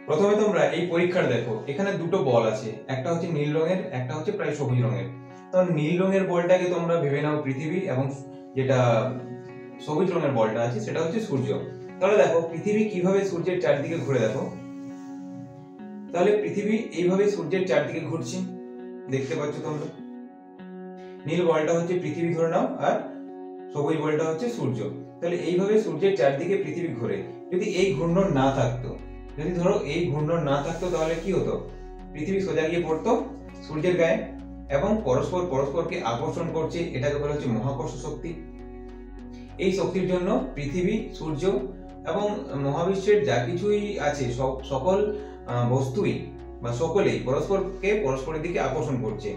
প্রথমে তোমরা এই পরীক্ষাটা দেখো, এখানে দুটো বল আছে, একটা হচ্ছে নীল রঙের, একটা হচ্ছে প্রায় সবুজ রঙের। তো নীল রঙের বলটাকে তোমরা ভেবে নাও পৃথিবী, এবং যেটা সবুজ রঙের বলটা আছে সেটা হচ্ছে সূর্য। তাহলে দেখো পৃথিবী কিভাবে সূর্যের চারদিকে ঘুরে, দেখো তাহলে পৃথিবী এইভাবে সূর্যের চারদিকে ঘুরছে, দেখতে পাচ্ছ তোমরা। নীল বলটা হচ্ছে পৃথিবী ধরে নাও, আর সবুজ বলটা হচ্ছে সূর্য। তাহলে এইভাবে সূর্যের চারদিকে পৃথিবী ঘুরে। যদি এই ঘূর্ণন না থাকতো, যদি ধরো এই ঘূর্ণন না থাকতো, তাহলে কি হতো? পৃথিবী সোজা গিয়ে পড়তো সূর্যের গায়ে, এবং পরস্পর পরস্পরকে আকর্ষণ করছে, এটাকে বলা হচ্ছে মহাকর্ষ শক্তি। এই শক্তির জন্য পৃথিবী, সূর্য এবং মহাবিশ্বের যা কিছুই আছে সকল বস্তুই বা সকলেই পরস্পরকে পরস্পরের দিকে আকর্ষণ করছে।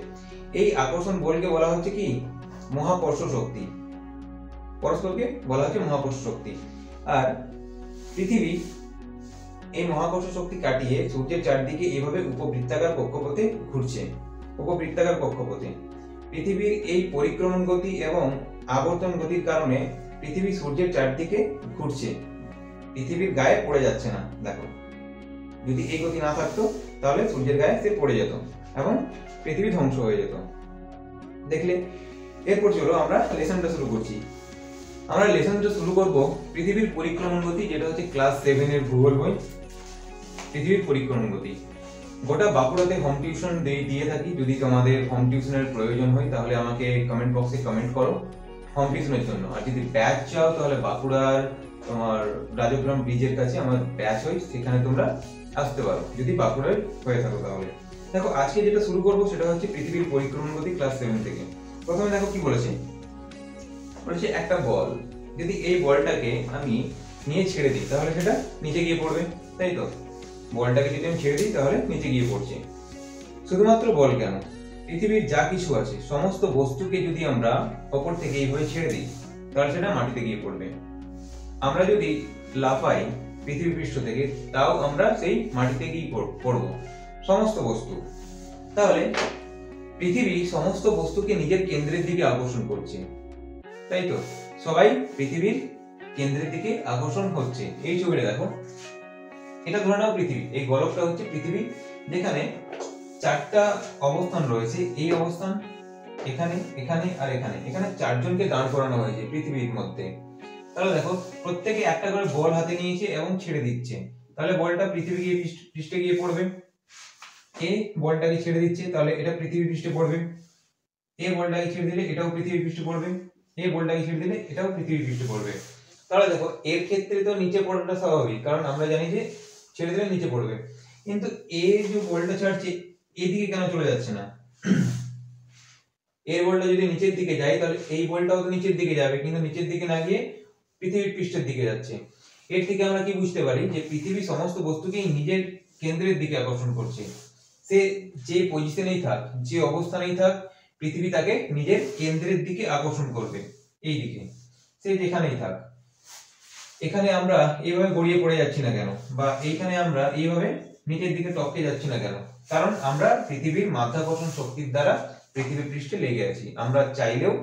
এই আকর্ষণ বলকে বলা হচ্ছে কি? মহাকর্ষ শক্তি। পরস্পরকে বলা হচ্ছে মহাকর্ষ শক্তি। আর পৃথিবী এই মহাকর্ষ শক্তি কাটিয়ে সূর্যের চারদিকে এভাবে উপবৃত্তাকার কক্ষপথে ঘুরছে। উপবৃত্তাকার কক্ষপথে পৃথিবীর এই পরিক্রমণ গতি এবং আবর্তন গতির কারণে পৃথিবী সূর্যের চারদিকে ঘুরছে, পৃথিবীর গায়ে পড়ে যাচ্ছে না। দেখো, যদি এই গতি না থাকতো তাহলে সূর্যের গায়ে সে পড়ে যেত এবং পৃথিবী ধ্বংস হয়ে যেত। দেখলে? এরপর চলো আমরা লেসনটা শুরু করছি। আমরা লেসনটা শুরু করব পৃথিবীর পরিক্রমণ গতি, যেটা হচ্ছে ক্লাস 7 এর ভূগোল বই, পৃথিবীর পরিক্রমণ গতি। গোটা বাঁকুড়াতে হোম টিউশন দিয়ে থাকি। যদি তোমাদের হোম টিউশনের প্রয়োজন হয় তাহলে আমাকে কমেন্ট বক্সে কমেন্ট করো হোম টিউশনের জন্য। আর যদি ব্যাচ চাও তাহলে বাঁকুড়ার তোমার রাজগ্রাম ব্রিজের কাছে আমার ব্যাচ হয়, সেখানে তোমরা আসতে পারো যদি বাঁকুড়ায় হয়ে থাকো তাহলে। দেখো, আজকে যেটা শুরু করবো সেটা হচ্ছে পৃথিবীর পরিক্রমণ গতি ক্লাস 7 থেকে। প্রথমে দেখো কি বলেছে। বলেছে একটা বল, যদি এই বলটাকে আমি নিয়ে ছেড়ে দিই তাহলে সেটা নিচে গিয়ে পড়বে, তাই তো? বলটাকে যদি আমি ছেড়ে দিই তাহলে নিচে গিয়ে পড়ছে। শুধুমাত্র বল কেন, পৃথিবীর যা কিছু আছে সমস্ত বস্তুকে যদি আমরা ওপর থেকে এইভাবে ছেড়ে দিই তাহলে সেটা মাটিতে গিয়ে পড়বে। আমরা যদি লাফাই পৃথিবী পৃষ্ঠ থেকে, তাও আমরা সেই মাটিতে গিয়ে পড়বো, সমস্ত বস্তু। তাহলে পৃথিবী সমস্ত বস্তুকে নিজের কেন্দ্রের দিকে আকর্ষণ করছে, তাই তো? সবাই পৃথিবীর কেন্দ্রের দিকে আকর্ষণ হচ্ছে। এই ছবিটা দেখো, এটা ধরে নাও পৃথিবী, এই গোলকটা হচ্ছে পৃথিবী, যেখানে চারটা অবস্থান রয়েছে। এই অবস্থান, এখানে, এখানে আর এখানে। এখানে চারজনকে দাঁড় করানো হয়েছে পৃথিবীর মধ্যে। তাহলে দেখো, প্রত্যেকে একটা করে বল হাতে নিয়েছে এবং ছেড়ে দিচ্ছে। তাহলে বলটা পৃথিবী গিয়ে পৃষ্ঠে গিয়ে পড়বে। এই বলটাকে ছেড়ে দিচ্ছে, তাহলে এটা পৃথিবী পৃষ্ঠে পড়বে। এই বলটাকে ছেড়ে দিলে এটাও পৃথিবী পৃষ্ঠে পড়বে। এই বলটাকে ছেড়ে দিলে এটাও পৃথিবী পৃষ্ঠে পড়বে। তাহলে দেখো, এর ক্ষেত্রে তো নিচে পড়াটা স্বাভাবিক, কারণ আমরা জানি যে ছেড়ে দিলে নিচে পড়বে। কিন্তু এই যে বলটা ছাড়ছে এদিকে কেন চলে যাচ্ছে না? এর বলটা যদি নিচের দিকে যায় তাহলে এই বলটাও তো নিচের দিকে যাবে, কিন্তু নিচের দিকে না গিয়ে পৃথিবীর পৃষ্ঠের দিকে যাচ্ছে। এর থেকে আমরা কি বুঝতে পারি যে পৃথিবী সমস্ত বস্তুকে নিজের কেন্দ্রের দিকে আকর্ষণ করছে। সে যে পজিশনেই থাক, যে অবস্থানেই থাক, পৃথিবী তাকে নিজের কেন্দ্রের দিকে আকর্ষণ করবে, এই দিকে, সে যেখানেই থাক। এখানে আমরা এইভাবে গড়িয়ে পড়ে যাচ্ছি না কেন, বা এইখানে আমরা এইভাবে নিচের দিকে টপকে যাচ্ছি না কেন? কারণ আমরা পৃথিবীর মাধ্যাকর্ষণ শক্তির দ্বারা পৃথিবী পৃষ্ঠে লেগে আছি। আমরা চাইলেও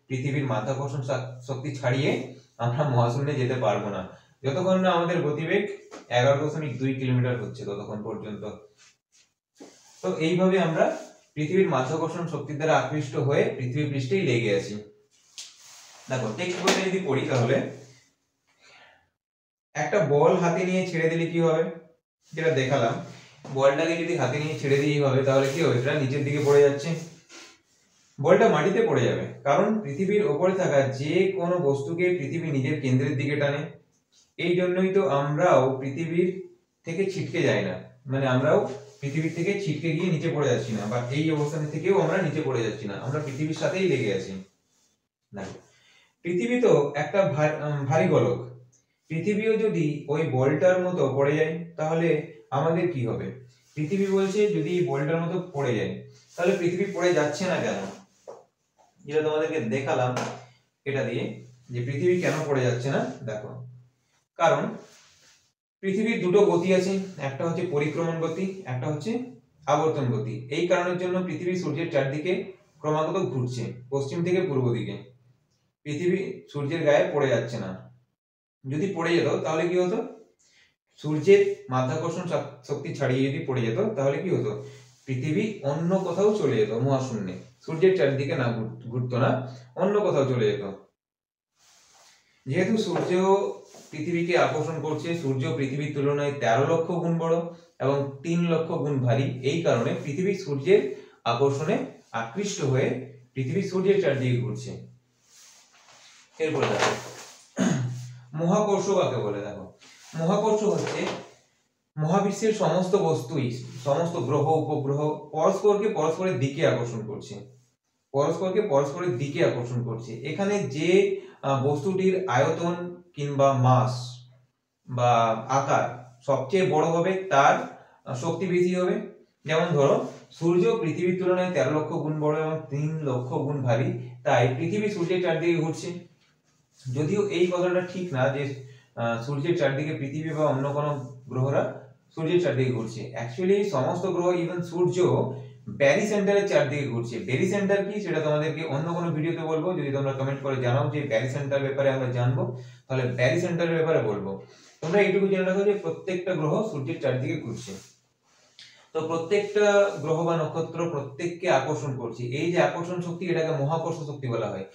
পৃথিবীর মাধ্যাকর্ষণ শক্তি ছাড়িয়ে আমরা মহাশূন্যে যেতে পারবো না, যতক্ষণ না আমাদের গতিবেগ 11.2 কিলোমিটার হচ্ছে ততক্ষণ পর্যন্ত। তো এইভাবে আমরা পৃথিবীর মাধ্যাকর্ষণ শক্তির দ্বারা আকৃষ্ট হয়ে পৃথিবী পৃষ্ঠেই লেগে আছি। দেখো, টেক্সট বইতে যদি পড়ি তাহলে একটা বল হাতে নিয়ে ছেড়ে দিলে কি হবে, যেটা দেখালাম, বলটাকে যদি হাতে নিয়ে ছেড়ে দিই হবে তাহলে কি হবে? এটা নিচের দিকে পড়ে যাচ্ছে, বলটা মাটিতে পড়ে যাবে। কারণ পৃথিবীর ওপরে থাকা যে কোনো বস্তুকে পৃথিবী নিজের কেন্দ্রের দিকে টানে। এই জন্যই তো আমরাও পৃথিবীর থেকে ছিটকে যাই না, মানে আমরাও পৃথিবীর থেকে ছিটকে গিয়ে নিচে পড়ে যাচ্ছি না, বা এই অবস্থান থেকেও আমরা নিচে পড়ে যাচ্ছি না, আমরা পৃথিবীর সাথেই লেগে আছি। দেখো, পৃথিবী তো একটা ভারী গোলক। পৃথিবীও যদি ওই বলটার মতো পড়ে যায় তাহলে আমাদের কি হবে? পৃথিবী বলছে যদি বলটার মতো পড়ে যায়, তাহলে পৃথিবী পড়ে যাচ্ছে না কেন? যেটা তোমাদেরকে দেখালাম এটা দিয়ে, যে পৃথিবী কেন পড়ে যাচ্ছে না। দেখো, কারণ পৃথিবীর দুটো গতি আছে, একটা হচ্ছে পরিক্রমণ গতি, একটা হচ্ছে আবর্তন গতি। এই কারণের জন্য পৃথিবী সূর্যের চারদিকে ক্রমাগত ঘুরছে, পশ্চিম থেকে পূর্ব দিকে। পৃথিবী সূর্যের গায়ে পড়ে যাচ্ছে না। যদি পড়ে যেত তাহলে কি হতো? সূর্যের মাধ্যাকর্ষণ শক্তি ছাড়িয়ে যদি পড়ে যেত তাহলে কি হতো, পৃথিবী অন্য কোথাও চলে যেত মহাশূন্যে, সূর্যের চারিদিকে না ঘুরতো না, অন্য কোথাও চলে যেত। যেহেতু সূর্য পৃথিবীকে আকর্ষণ করছে, সূর্য পৃথিবীর তুলনায় 13 লক্ষ গুণ বড় এবং 3 লক্ষ গুণ ভারী, এই কারণে পৃথিবী সূর্যের আকর্ষণে আকৃষ্ট হয়ে পৃথিবী সূর্যের চারদিকে ঘুরছে। এরপরে দেখো মহাকর্ষ কাকে বলে। দেখো মহাকর্ষ হচ্ছে মহাবিশ্বের সমস্ত বস্তুই, সমস্ত গ্রহ উপগ্রহ পরস্পরকে পরস্পরের দিকে আকর্ষণ করছে, পরস্পরকে পরস্পরের দিকে আকর্ষণ করছে। এখানে যে বস্তুটির আয়তন কিংবা মাস বা আকার সবচেয়ে বড় হবে তার শক্তি বেশি হবে। যেমন ধরো সূর্য পৃথিবীর তুলনায় 13 লক্ষ গুণ বড় এবং 3 লক্ষ গুণ ভারী, তাই পৃথিবী সূর্যের চারদিকে ঘুরছে। যদিও এই কথাটা ঠিক না যে সূর্যের চারদিকে পৃথিবী বা অন্য কোনো গ্রহরা সূর্যের চারদিকে ঘুরছে। অ্যাকচুয়ালি সমস্ত গ্রহ ইভেন সূর্য ব্যারি সেন্টারের চারদিকে ঘুরছে। ব্যারি সেন্টার কি সেটা তোমাদেরকে অন্য কোনো ভিডিওতে বলবো, যদি তোমরা কমেন্ট করে জানাও যে ব্যারি সেন্টার ব্যাপারে আমরা জানবো, তাহলে ব্যারি সেন্টারের ব্যাপারে বলবো। তোমরা এইটুকু জেনে রাখো যে প্রত্যেকটা গ্রহ সূর্যের চারদিকে ঘুরছে। তো প্রত্যেকটা গ্রহ বা নক্ষত্র প্রত্যেককে আকর্ষণ করছে। এই যে আকর্ষণ শক্তি, এটাকে মহাকর্ষ শক্তি বলা হয়।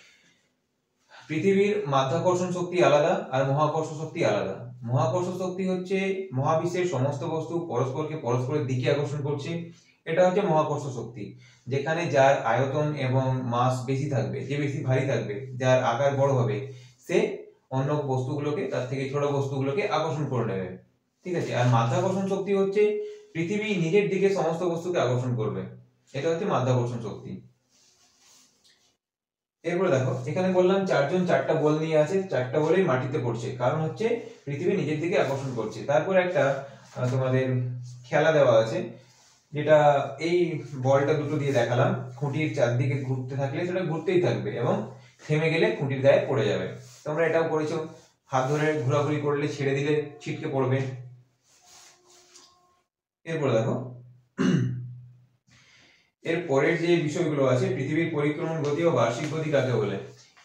পৃথিবীর মাধ্যাকর্ষণ শক্তি আলাদা আর মহাকর্ষ শক্তি আলাদা। মহাকর্ষ শক্তি হচ্ছে মহাবিশ্বের সমস্ত বস্তু পরস্পরকে পরস্পরের দিকে আকর্ষণ করছে, এটা হচ্ছে মহাকর্ষ শক্তি। যেখানে যার আয়তন এবং মাস বেশি থাকবে, যে বেশি ভারী থাকবে, যার আকার বড় হবে, সে অন্য বস্তুগুলোকে, তার থেকে ছোট বস্তুগুলোকে আকর্ষণ করে নেবে। ঠিক আছে। আর মাধ্যাকর্ষণ শক্তি হচ্ছে পৃথিবী নিজের দিকে সমস্ত বস্তুকে আকর্ষণ করবে, এটা হচ্ছে মাধ্যাকর্ষণ শক্তি। এরপরে দেখো এখানে বললাম চারজন চারটা বল নিয়ে আছে, চারটা বলেই মাটিতে পড়ছে, কারণ হচ্ছে পৃথিবী নিজের দিকে আকর্ষণ করছে। তারপর একটা তোমাদের খেলা দেওয়া আছে, যেটা এই বলটা দুটো দিয়ে দেখালাম, খুঁটির চারদিকে ঘুরতে থাকলে সেটা ঘুরতেই থাকবে এবং থেমে গেলে খুঁটির গায়ে পড়ে যাবে। তোমরা এটাও পড়েছো, হাত ধরে ঘোরাঘুরি করলে ছেড়ে দিলে ছিটকে পড়বে। এরপরে দেখো এর পরের যে বিষয়গুলো আছে, পৃথিবীর পরিক্রমণ গতি ও বার্ষিক গতি কাকে বলে,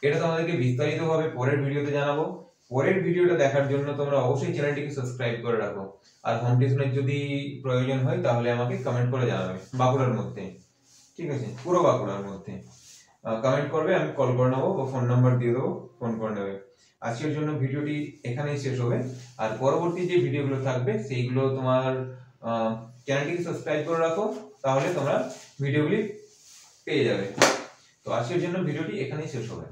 এটা তোমাদেরকে বিস্তারিতভাবে পরের ভিডিওতে জানাবো। পরের ভিডিওটা দেখার জন্য তোমরা অবশ্যই চ্যানেলটিকে সাবস্ক্রাইব করে রাখো। আর হোম টিউশনের যদি প্রয়োজন হয় তাহলে আমাকে কমেন্ট করে জানাবে, বাঁকুড়ার মধ্যে, ঠিক আছে, পুরো বাঁকুড়ার মধ্যে কমেন্ট করবে, আমি কল করে নেবো বা ফোন নাম্বার দিয়ে দেবো, ফোন করে নেবে। আজকের জন্য ভিডিওটি এখানেই শেষ হবে। আর পরবর্তী যে ভিডিওগুলো থাকবে সেইগুলো তোমার চ্যানেলটিকে সাবস্ক্রাইব করে রাখো, তাহলে তোমরা ভিডিওগুলি পেয়ে যাবে। তো আজকের জন্য ভিডিওটি এখানেই শেষ হবে।